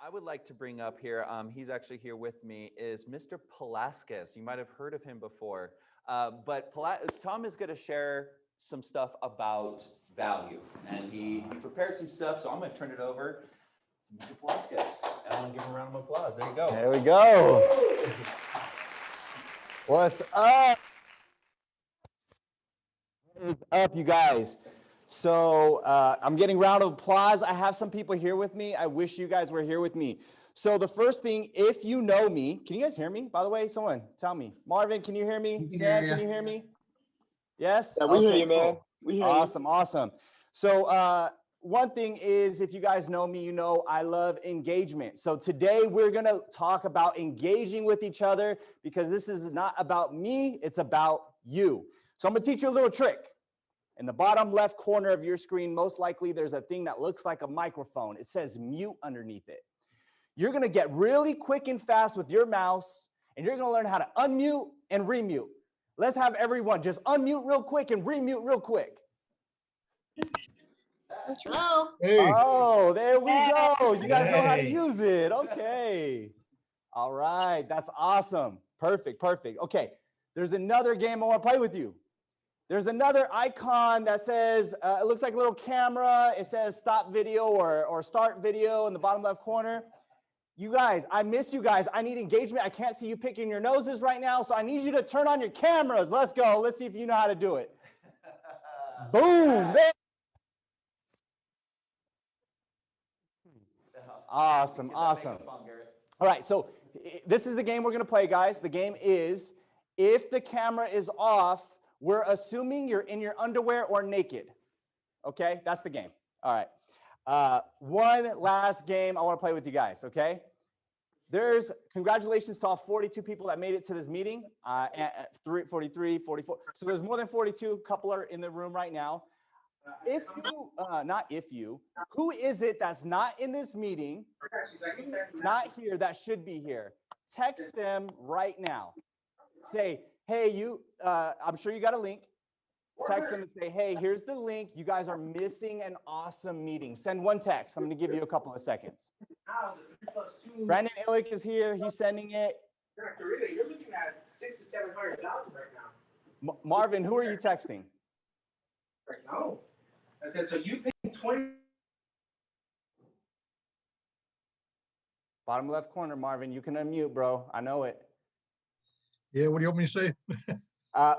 I would like to bring up here, he's actually here with me, is Mr. Paulauskas. You might have heard of him before, but Tom is going to share some stuff about value, and he prepared some stuff, so I'm going to turn it over to Mr. Paulauskas, and I want to give him a round of applause. There you go. There we go. What's up? What's up, you guys? So I'm getting a round of applause. I have some people here with me. I wish you guys were here with me. So the first thing, if you know me, can you guys hear me? By the way, someone tell me. Marvin, can you hear me? Sam, can you hear me? Yes? Yeah, we hear you, man. We hear you. Awesome. So one thing is, if you guys know me, you know I love engagement. So today we're going to talk about engaging with each other, because this is not about me, it's about you. So I'm going to teach you a little trick. In the bottom left corner of your screen, most likely there's a thing that looks like a microphone. It says mute underneath it. You're going to get really quick and fast with your mouse, and you're going to learn how to unmute and remute. Let's have everyone just unmute real quick and remute real quick. Hello. Hey. Oh, there we go. You guys know how to use it. Okay. All right. That's awesome. Perfect. Okay. There's another game I want to play with you. There's another icon that says, it looks like a little camera. It says stop video or start video in the bottom left corner. You guys, I miss you guys. I need engagement. I can't see you picking your noses right now, so I need you to turn on your cameras. Let's go. Let's see if you know how to do it. Boom. Awesome. All right, so this is the game we're going to play, guys. The game is, if the camera is off, we're assuming you're in your underwear or naked. Okay, that's the game. All right. One last game I want to play with you guys, okay? There's congratulations to all 42 people that made it to this meeting, 43, 44. So there's more than 42. A couple are in the room right now. Who is it that's not in this meeting, not here, that should be here? Text them right now. Say, hey, I'm sure you got a link. Text them and say, hey, here's the link. You guys are missing an awesome meeting. Send one text. I'm going to give you a couple of seconds. Brandon Illick is here. He's sending it. You're looking at $600,000 to $700,000 right now. Marvin, who are you texting? Right now. I said, so you pay 20. Bottom left corner, Marvin. You can unmute, bro. I know it. Yeah, what do you want me to say?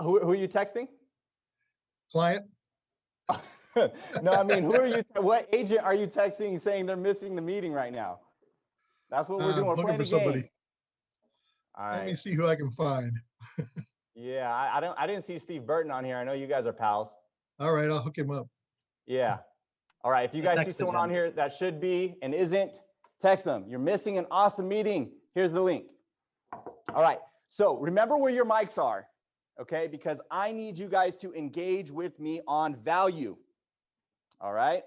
Who are you texting? Client. No, I mean, what agent are you texting saying they're missing the meeting right now? That's what we're doing. We're playing a game. All right. Let me see who I can find. Yeah, I didn't see Steve Burton on here. I know you guys are pals. All right, I'll hook him up. Yeah. All right. If you guys see someone on here that should be and isn't, text them. You're missing an awesome meeting. Here's the link. All right. So remember where your mics are, okay? Because I need you guys to engage with me on value. All right.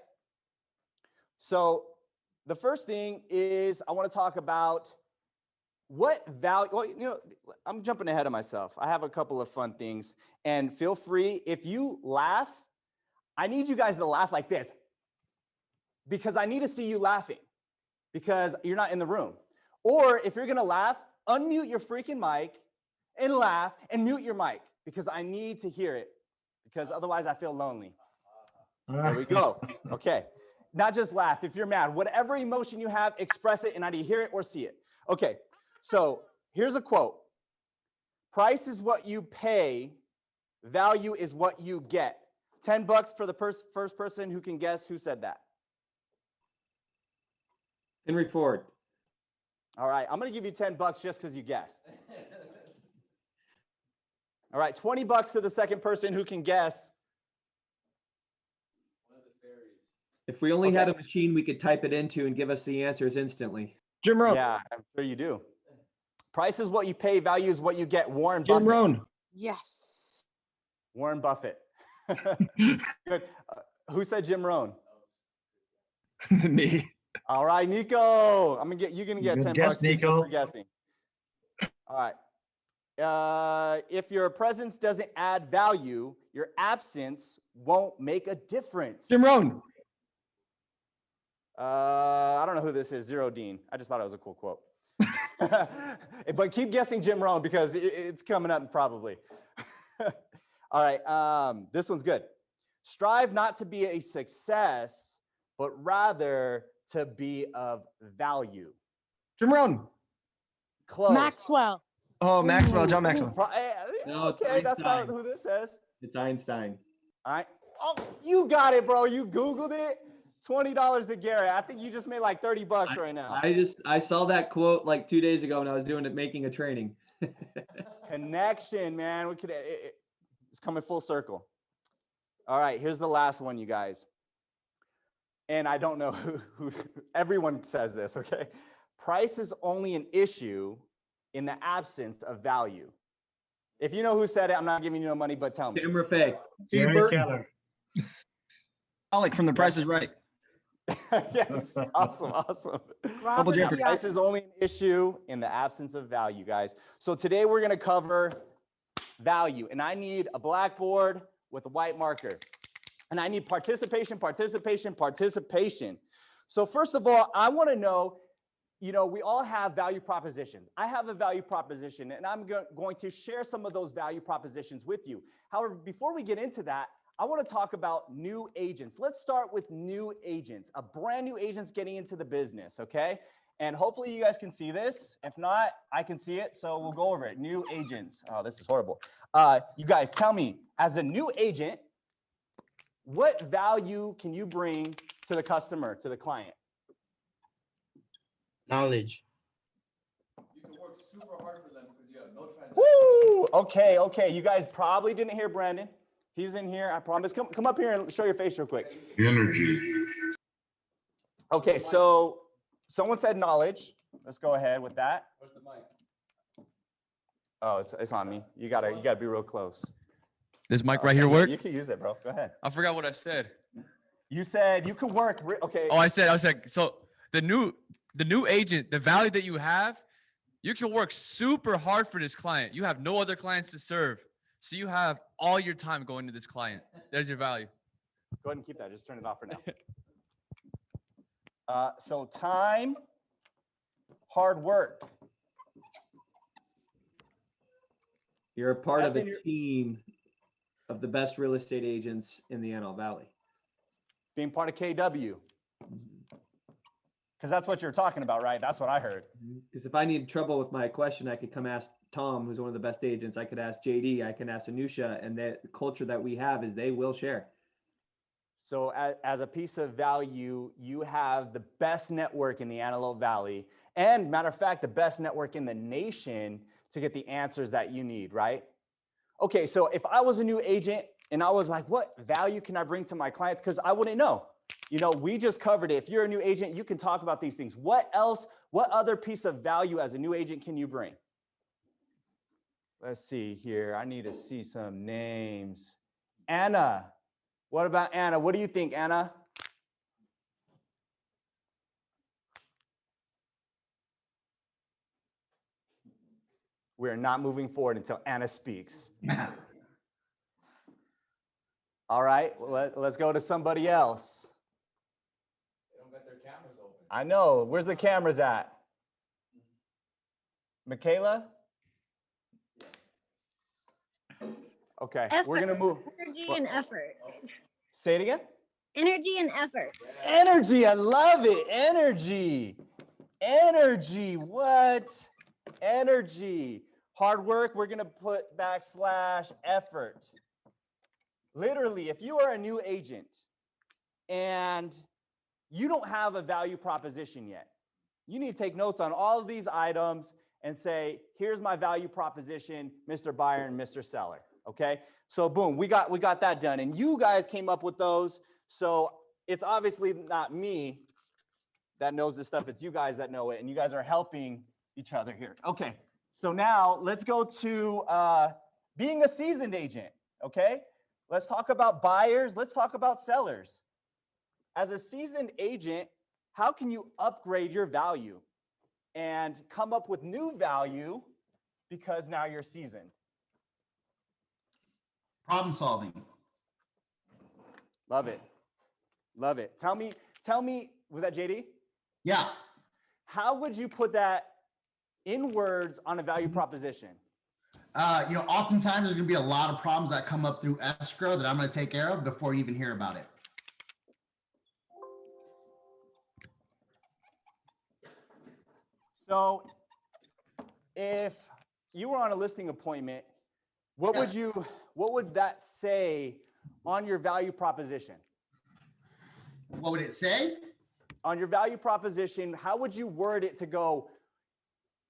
So the first thing is I want to talk about what value. Well, you know, I'm jumping ahead of myself. I have a couple of fun things, and feel free, if you laugh, I need you guys to laugh like this, because I need to see you laughing, because you're not in the room. Or if you're going to laugh, unmute your freaking mic and laugh and mute your mic, because I need to hear it, because otherwise I feel lonely. There we go. Okay. Not just laugh. If you're mad, whatever emotion you have, express it, and I need to hear it or see it. Okay. So here's a quote. Price is what you pay. Value is what you get. $10 for the first person who can guess who said that. Henry Ford. All right. I'm going to give you $10 just because you guessed. All right. $20 to the second person who can guess. If we only had a machine we could type it into and give us the answers instantly. Jim Rohn. Yeah, I'm sure you do. Price is what you pay. Value is what you get. Warren Buffett. Jim Rohn. Yes. Warren Buffett. Good. Who said Jim Rohn? Me. All right, Nico. You're gonna get $10 guess, Nico. for guessing. All right. If your presence doesn't add value, your absence won't make a difference. Jim Rohn. I don't know who this is, Zero Dean. I just thought it was a cool quote. But keep guessing Jim Rohn because it's coming up probably. All right, this one's good. Strive not to be a success, but rather to be of value. Jim Rohn. Close. Maxwell. Oh, Maxwell, John Ooh, Maxwell. No, it's okay, that's not Einstein. who this says. It's Einstein. All right. Oh, you got it, bro. You Googled it. $20 to Garrett. I think you just made like 30 bucks right now. I saw that quote like 2 days ago when I was making a training. Connection, man. It's coming full circle. All right, here's the last one, you guys. And I don't know who everyone says this, okay? Price is only an issue in the absence of value. If you know who said it, I'm not giving you no money, but tell me. Tim Raffay. Steve Gary Burton. Keller. Alec from The Price is Right. Yes, awesome. Double jeopardy. Price is only an issue in the absence of value, guys. So today we're going to cover value, and I need a blackboard with a white marker, and I need participation. So first of all, I want to know, we all have value propositions. I have a value proposition, and I'm going to share some of those value propositions with you. However, before we get into that, I want to talk about new agents. Let's start with new agents, a brand new agents getting into the business, okay? And hopefully you guys can see this. If not, I can see it, so we'll go over it. New agents. Oh, this is horrible. You guys, tell me, as a new agent, what value can you bring to the customer, to the client? Knowledge. You can work super hard for them because you have no transaction. Woo! Okay. You guys probably didn't hear Brandon. He's in here, I promise. Come up here and show your face real quick. Energy. Okay, so someone said knowledge. Let's go ahead with that. Where's the mic? Oh, it's on me. You gotta be real close. This mic right here work? You can use it, bro. Go ahead. I forgot what I said. You said you could work. Okay. Oh, I said, so the new agent, the value that you have, you can work super hard for this client. You have no other clients to serve. So you have all your time going to this client. There's your value. Go ahead and keep that. Just turn it off for now. So time, hard work. You're a part of That's a in your- team of the best real estate agents in the Antelope Valley. Being part of KW. Because that's what you're talking about, right? That's what I heard. Because if I need trouble with my question, I could come ask Tom, who's one of the best agents. I could ask JD. I can ask Anusha. And the culture that we have is they will share. So as a piece of value, you have the best network in the Antelope Valley. And matter of fact, the best network in the nation to get the answers that you need, right? Okay, so if I was a new agent and I was like, what value can I bring to my clients? Because I wouldn't know. We just covered it. If you're a new agent, you can talk about these things. What else, what other piece of value as a new agent can you bring? Let's see here. I need to see some names. Anna. What about Anna? What do you think, Anna? We're not moving forward until Anna speaks. All right, let's go to somebody else. They don't got their cameras open. I know. Where's the cameras at? Michaela? Okay, we're gonna move. Energy and effort. Say it again. Energy and effort. Energy, I love it. Energy. What? Energy. Hard work, we're gonna put /effort. Literally, if you are a new agent and you don't have a value proposition yet, you need to take notes on all of these items and say, here's my value proposition, Mr. Buyer and Mr. Seller. Okay, so boom, we got that done, and you guys came up with those. So it's obviously not me that knows this stuff; it's you guys that know it, and you guys are helping each other here. Okay, so now let's go to being a seasoned agent. Okay, let's talk about buyers. Let's talk about sellers. As a seasoned agent, how can you upgrade your value and come up with new value because now you're seasoned? Problem solving. Love it. Tell me was that JD? Yeah. How would you put that in words on a value proposition? Oftentimes there's going to be a lot of problems that come up through escrow that I'm going to take care of before you even hear about it. So if you were on a listing appointment, what would that say on your value proposition? What would it say? On your value proposition, how would you word it to go,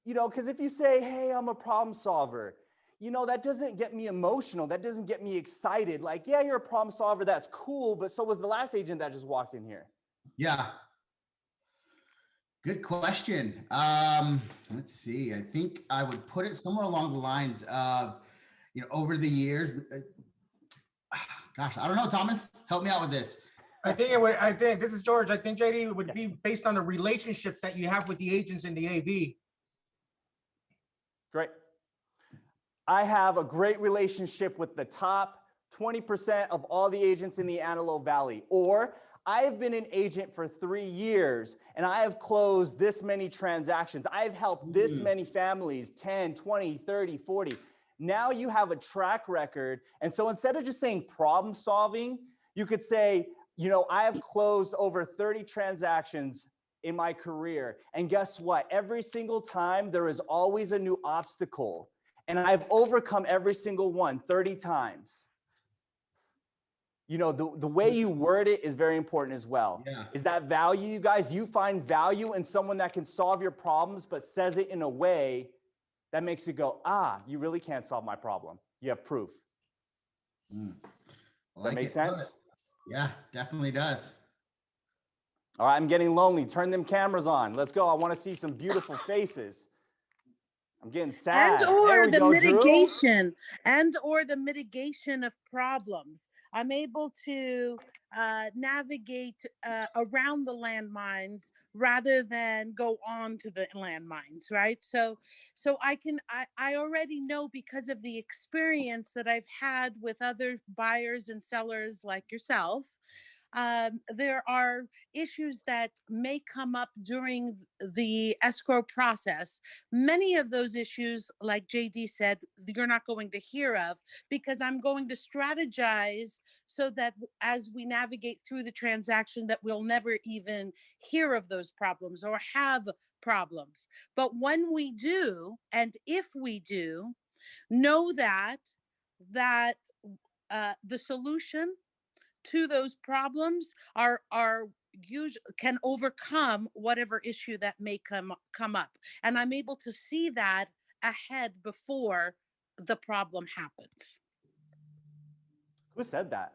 because if you say, hey, I'm a problem solver, that doesn't get me emotional. That doesn't get me excited. Like, yeah, you're a problem solver. That's cool. But so was the last agent that just walked in here. Yeah. Good question. Let's see. I think I would put it somewhere along the lines of, over the years, gosh, I don't know, Thomas, help me out with this. I think this is George. I think JD, it would be based on the relationships that you have with the agents in the AV. Great. I have a great relationship with the top 20% of all the agents in the Antelope Valley. Or I have been an agent for 3 years and I have closed this many transactions. I've helped this many families, 10, 20, 30, 40. Now you have a track record. And so instead of just saying problem solving, you could say, I have closed over 30 transactions in my career. And guess what? Every single time there is always a new obstacle. And I've overcome every single one 30 times. The way you word it is very important as well. Yeah. Is that value, you guys? Do you find value in someone that can solve your problems, but says it in a way that makes you go, you really can't solve my problem. You have proof. Does that make sense? Yeah, definitely does. All right, I'm getting lonely. Turn them cameras on. Let's go. I want to see some beautiful faces. I'm getting sad. And or There we the go, Drew. mitigation of problems. I'm able to navigate around the landmines rather than go on to the landmines, right? So I already know, because of the experience that I've had with other buyers and sellers like yourself, there are issues that may come up during the escrow process. Many of those issues, like JD said, you're not going to hear of, because I'm going to strategize so that as we navigate through the transaction, that we'll never even hear of those problems or have problems. But when we do, and if we do, know that the solution to those problems can overcome whatever issue that may come up. And I'm able to see that ahead before the problem happens. Who said that?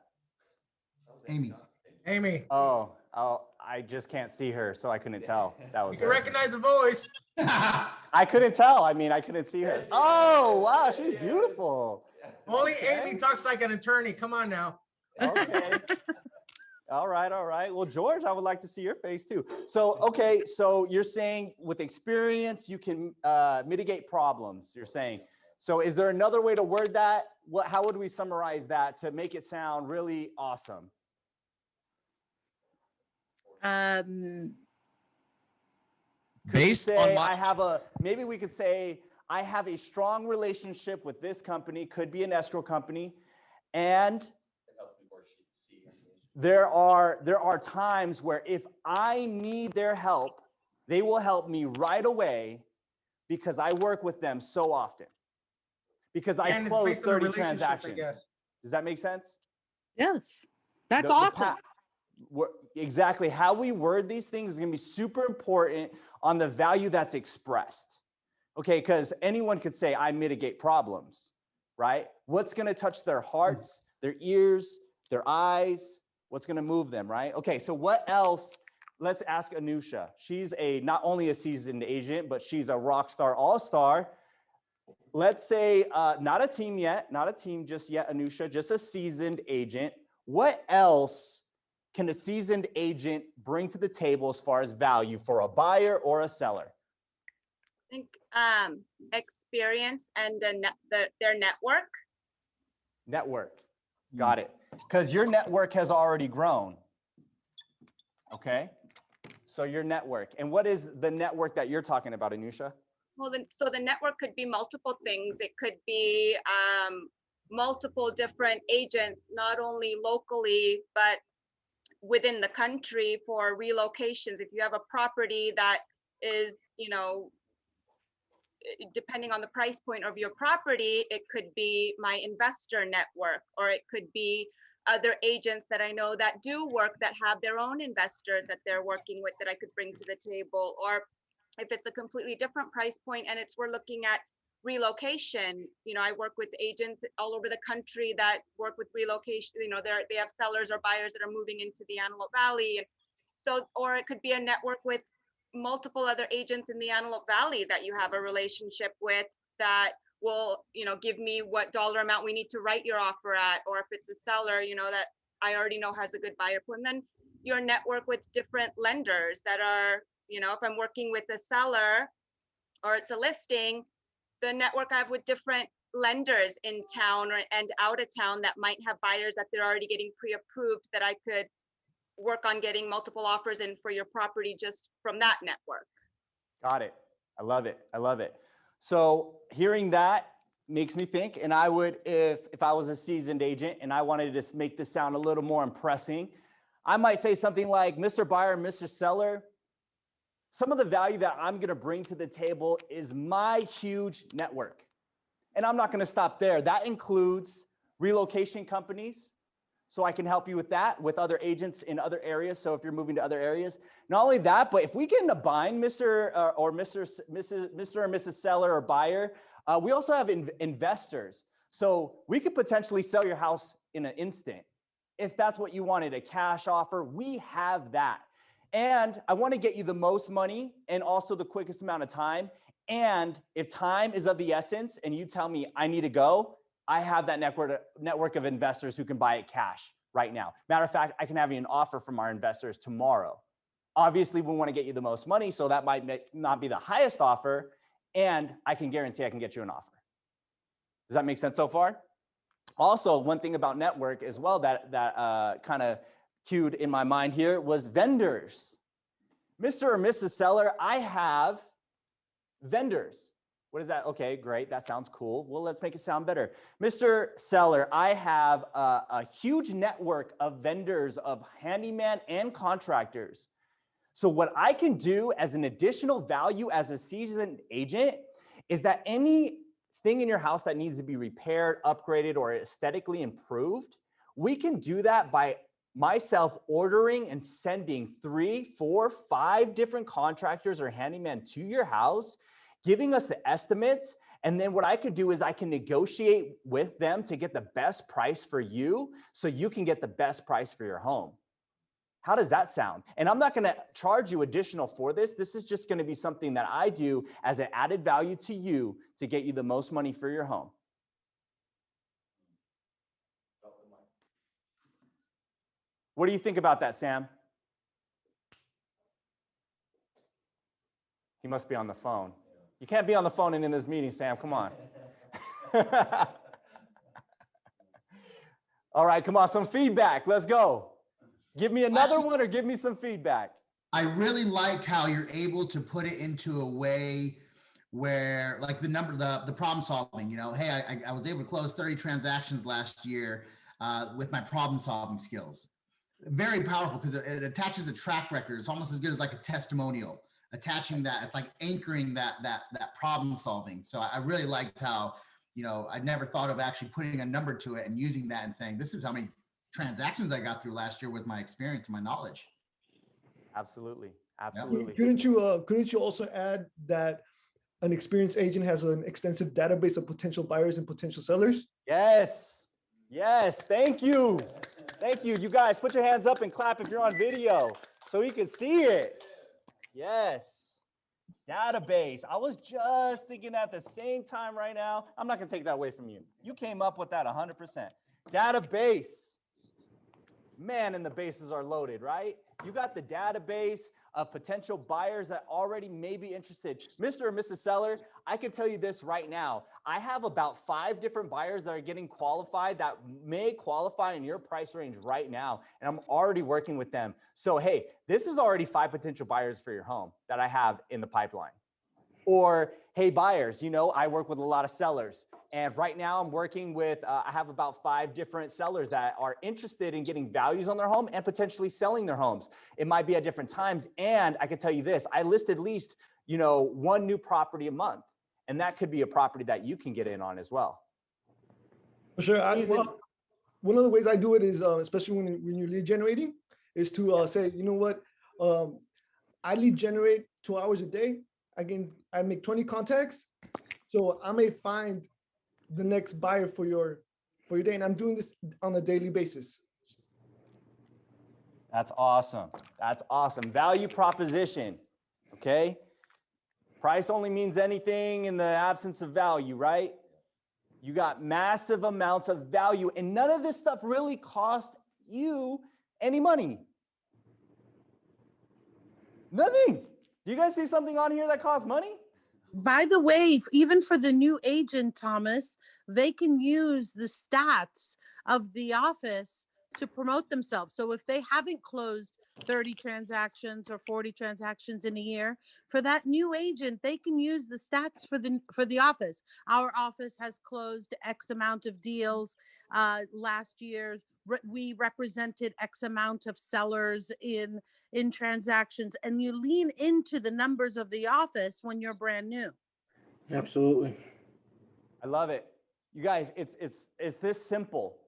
Amy. Oh, I just can't see her, so I couldn't tell. That was You can her. recognize the voice. I couldn't tell. I couldn't see her. Oh, wow, she's beautiful. Only Okay. Amy talks like an attorney. Come on now. Okay. All right. Well, George, I would like to see your face too. So, okay. So you're saying with experience, you can mitigate problems, you're saying. So is there another way to word that? How would we summarize that to make it sound really awesome? Based on my, maybe we could say, I have a strong relationship with this company, could be an escrow company, and there are times where if I need their help, they will help me right away because I work with them so often. Because I And it's close based on the 30 relationships, I transactions. guess. Does that make sense? Yes, that's The awesome. Exactly. How we word these things is going to be super important on the value that's expressed. Okay, because anyone could say, I mitigate problems, right? What's going to touch their hearts, their ears, their eyes? What's going to move them, right? Okay, so what else? Let's ask Anusha. She's not only a seasoned agent, but she's a rock star, all-star. Let's say not a team just yet, Anusha, just a seasoned agent. What else can a seasoned agent bring to the table as far as value for a buyer or a seller? I think experience and their network. Network. Got it. Because your network has already grown. Okay. So your network. And what is the network that you're talking about, Anusha? Well, then, so the network could be multiple things. It could be multiple different agents, not only locally, but within the country for relocations. If you have a property that is, you know, depending on the price point of your property, it could be my investor network, or it could be other agents that I know that do work that have their own investors that they're working with that I could bring to the table. Or if it's a completely different price point and we're looking at relocation, you know, I work with agents all over the country that work with relocation. You know, they have sellers or buyers that are moving into the Antelope Valley. And so, or it could be a network with multiple other agents in the Antelope Valley that you have a relationship with that will, you know, give me what dollar amount we need to write your offer at. Or if it's a seller, you know, that I already know has a good buyer pool. And then your network with different lenders that are, you know, if I'm working with a seller or it's a listing, the network I have with different lenders in town and out of town that might have buyers that they're already getting pre-approved, that I could work on getting multiple offers in for your property just from that network. Got it. I love it. I love it. So hearing that makes me think, and I would, if I was a seasoned agent and I wanted to make this sound a little more impressing, I might say something like, Mr. Buyer, Mr. Seller, some of the value that I'm going to bring to the table is my huge network. And I'm not going to stop there. That includes relocation companies. So I can help you with that, with other agents in other areas. So if you're moving to other areas, not only that, but if we get in a bind, Mr. or Mrs. Seller or buyer, we also have investors. So we could potentially sell your house in an instant. If that's what you wanted, a cash offer, we have that. And I want to get you the most money and also the quickest amount of time. And if time is of the essence and you tell me I need to go, I have that network of investors who can buy it cash right now. Matter of fact, I can have you an offer from our investors tomorrow. Obviously, we want to get you the most money, so that might not be the highest offer, and I can guarantee I can get you an offer. Does that make sense so far? Also, one thing about network as well that kind of cued in my mind here was vendors. Mr. or Mrs. Seller, I have vendors. What is that? Okay, great. That sounds cool. Well, let's make it sound better. Mr. Seller, I have a huge network of vendors, of handyman and contractors. So what I can do as an additional value as a seasoned agent is that anything in your house that needs to be repaired, upgraded, or aesthetically improved, we can do that by myself ordering and sending 3, 4, 5 different contractors or handyman to your house, giving us the estimates. And then what I could do is I can negotiate with them to get the best price for you so you can get the best price for your home. How does that sound? And I'm not going to charge you additional for this. This is just going to be something that I do as an added value to you to get you the most money for your home. What do you think about that, Sam? He must be on the phone. You can't be on the phone and in this meeting, Sam. Come on. All right, come on. Some feedback. Let's go. Give me another one or give me some feedback. I really like how you're able to put it into a way where, like the problem solving, you know, hey, I was able to close 30 transactions last year with my problem solving skills. Very powerful because it attaches a track record. It's almost as good as like a testimonial. Attaching that, it's like anchoring that problem solving. So I really liked how, you know, I'd never thought of actually putting a number to it and using that and saying, this is how many transactions I got through last year with my experience and my knowledge. Absolutely. Absolutely. Couldn't you also add that an experienced agent has an extensive database of potential buyers and potential sellers? Yes. Yes. Thank you. Thank you. You guys put your hands up and clap if you're on video so we can see it. Yes. Database. I was just thinking that at the same time right now. I'm not going to take that away from you. You came up with that 100%. Database. Man, and the bases are loaded, right? You got the database of potential buyers that already may be interested. Mr. or Mrs. Seller, I can tell you this right now. I have about 5 different buyers that are getting qualified that may qualify in your price range right now. And I'm already working with them. So, hey, this is already 5 potential buyers for your home that I have in the pipeline. Or, hey, buyers, you know, I work with a lot of sellers. And right now I'm working with, I have about 5 different sellers that are interested in getting values on their home and potentially selling their homes. It might be at different times. And I can tell you this, I list at least, you know, 1 new property a month. And that could be a property that you can get in on as well. For sure. One of the ways I do it is, especially when you're lead generating, is to say, you know what, I lead generate 2 hours a day. I make 20 contacts. So I may find the next buyer for your day. And I'm doing this on a daily basis. That's awesome. That's awesome. Value proposition. Okay. Price only means anything in the absence of value, right? You got massive amounts of value, and none of this stuff really cost you any money. Nothing. Do you guys see something on here that costs money? By the way, even for the new agent, Thomas, they can use the stats of the office to promote themselves. So if they haven't closed 30 transactions or 40 transactions in a year, for that new agent, they can use the stats for the office. Our office has closed X amount of deals last year's. We represented X amount of sellers in transactions, and you lean into the numbers of the office when you're brand new. Absolutely. I love it. You guys, it's this simple.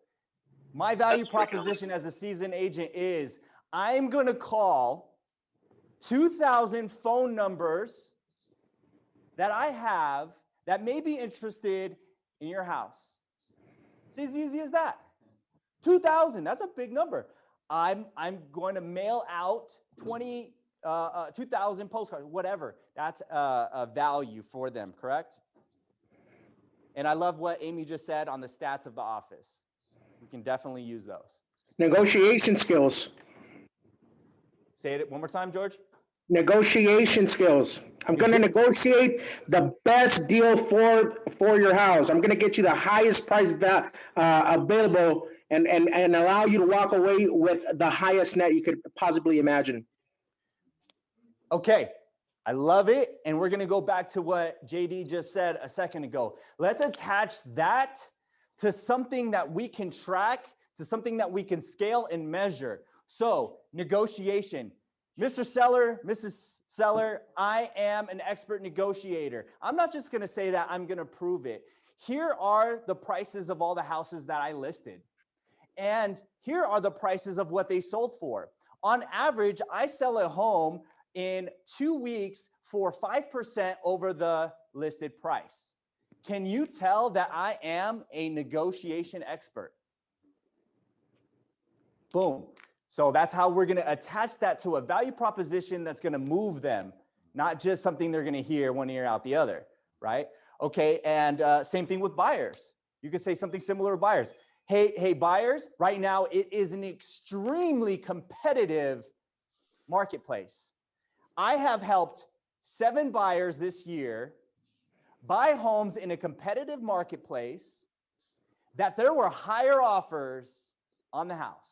My value proposition as a seasoned agent is I'm going to call 2,000 phone numbers that I have that may be interested in your house. It's as easy as that. 2,000, that's a big number. I'm going to mail out 2,000 postcards, whatever. That's a value for them, correct? And I love what Amy just said on the stats of the office. We can definitely use those. Negotiation skills. Say it one more time, George. Negotiation skills. I'm going to negotiate the best deal for your house. I'm going to get you the highest price available and allow you to walk away with the highest net you could possibly imagine. Okay, I love it. And we're going to go back to what JD just said a second ago. Let's attach that to something that we can track, to something that we can scale and measure. So, negotiation. Mr. Seller, Mrs. Seller, I am an expert negotiator. I'm not just going to say that, I'm going to prove it. Here are the prices of all the houses that I listed. And here are the prices of what they sold for. On average, I sell a home in 2 weeks for 5% over the listed price. Can you tell that I am a negotiation expert? Boom. So that's how we're going to attach that to a value proposition that's going to move them, not just something they're going to hear one ear out the other, right? Okay, and same thing with buyers. You could say something similar to buyers. Hey, buyers, right now it is an extremely competitive marketplace. I have helped 7 buyers this year buy homes in a competitive marketplace that there were higher offers on the house.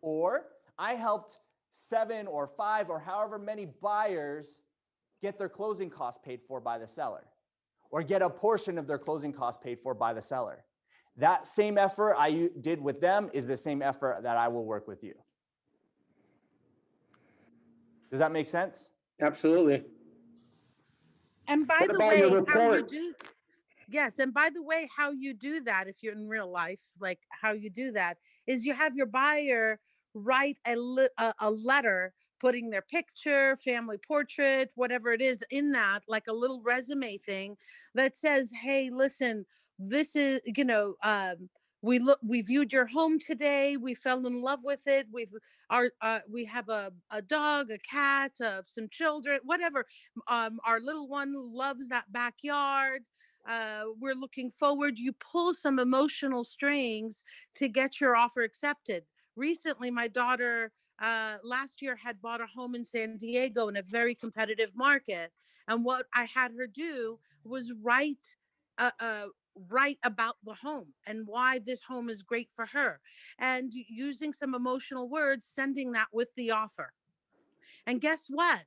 Or I helped 7 or 5 or however many buyers get their closing costs paid for by the seller, or get a portion of their closing costs paid for by the seller. That same effort I did with them is the same effort that I will work with you. Does that make sense? Absolutely. And by What the about way, your how you report? do, yes, and by the way, how you do that, if you're in real life, like how you do that is you have your buyer write a letter putting their picture, family portrait, whatever it is in that, like a little resume thing that says, hey, listen, this is, we viewed your home today. We fell in love with it. We have a dog, a cat, some children, whatever. Our little one loves that backyard. We're looking forward. You pull some emotional strings to get your offer accepted. Recently, my daughter last year had bought a home in San Diego in a very competitive market. And what I had her do was write about the home and why this home is great for her, and using some emotional words, sending that with the offer. And guess what?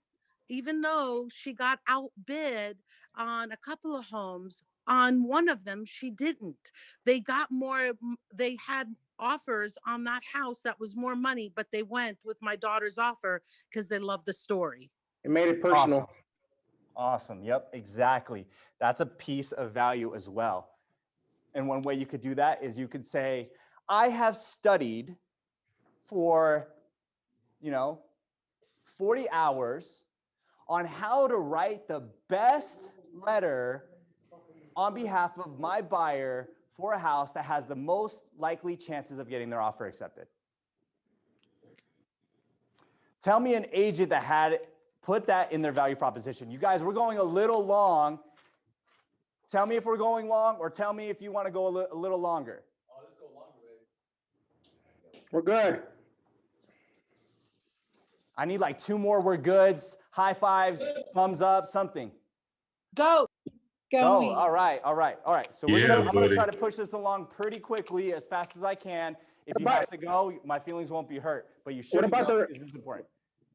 Even though she got outbid on a couple of homes, on one of them, she didn't. They got more, they had offers on that house that was more money, but they went with my daughter's offer because they love the story. It made it personal. Awesome. Awesome. Yep, exactly. That's a piece of value as well. And one way you could do that is you could say, I have studied for, 40 hours on how to write the best letter on behalf of my buyer for a house that has the most likely chances of getting their offer accepted. Tell me an agent that had put that in their value proposition. You guys, we're going a little long. Tell me if we're going long, or tell me if you want to go a little longer. Oh, let's go longer, babe. We're good. I need like 2 more we're goods, high fives, thumbs up, something. Go. Go. All right. So I'm gonna try to push this along pretty quickly, as fast as I can. If you have to go, my feelings won't be hurt, but you should. What about this is important.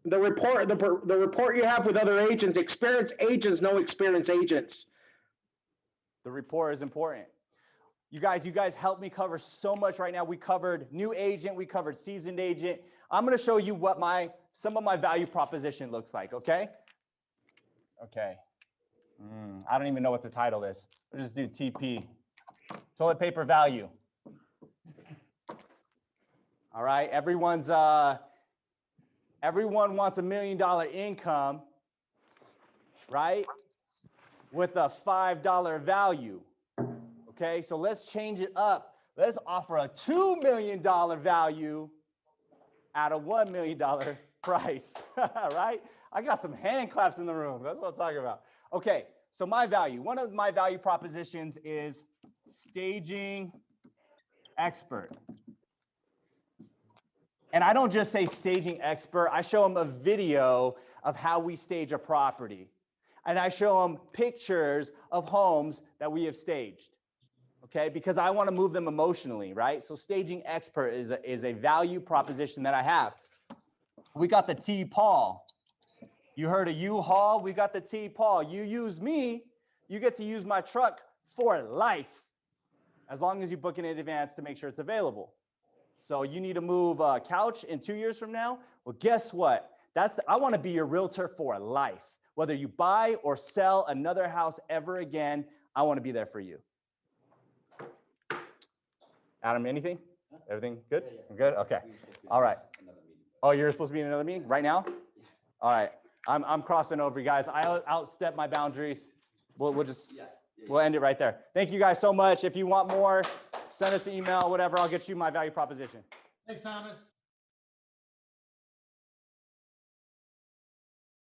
The report you have with other agents? Experienced agents know experienced agents. The rapport is important. You guys helped me cover so much right now. We covered new agent, we covered seasoned agent. I'm going to show you what some of my value proposition looks like, okay? Okay. I don't even know what the title is. We'll just do TP. Toilet paper value. All right, everyone wants $1 million income, right? With a $5 value. Okay, so let's change it up. Let's offer a $2 million value at a $1 million price, right? I got some hand claps in the room. That's what I'm talking about. Okay, so my value, one of my value propositions is staging expert. And I don't just say staging expert. I show them a video of how we stage a property. And I show them pictures of homes that we have staged. Okay, because I want to move them emotionally, right? So staging expert is a value proposition that I have. We got the T-Paul. You heard of U-Haul? We got the T-Paul. You use me, you get to use my truck for life, as long as you book in advance to make sure it's available. So you need to move a couch in 2 years from now? Well, guess what? I want to be your realtor for life. Whether you buy or sell another house ever again, I want to be there for you. Adam, anything? Everything good? Yeah. Good? Okay. All right. Oh, you're supposed to be in another meeting right now? All right. I'm crossing over, you guys. I outstep my boundaries. We'll end it right there. Thank you guys so much. If you want more, send us an email, whatever. I'll get you my value proposition. Thanks, Thomas.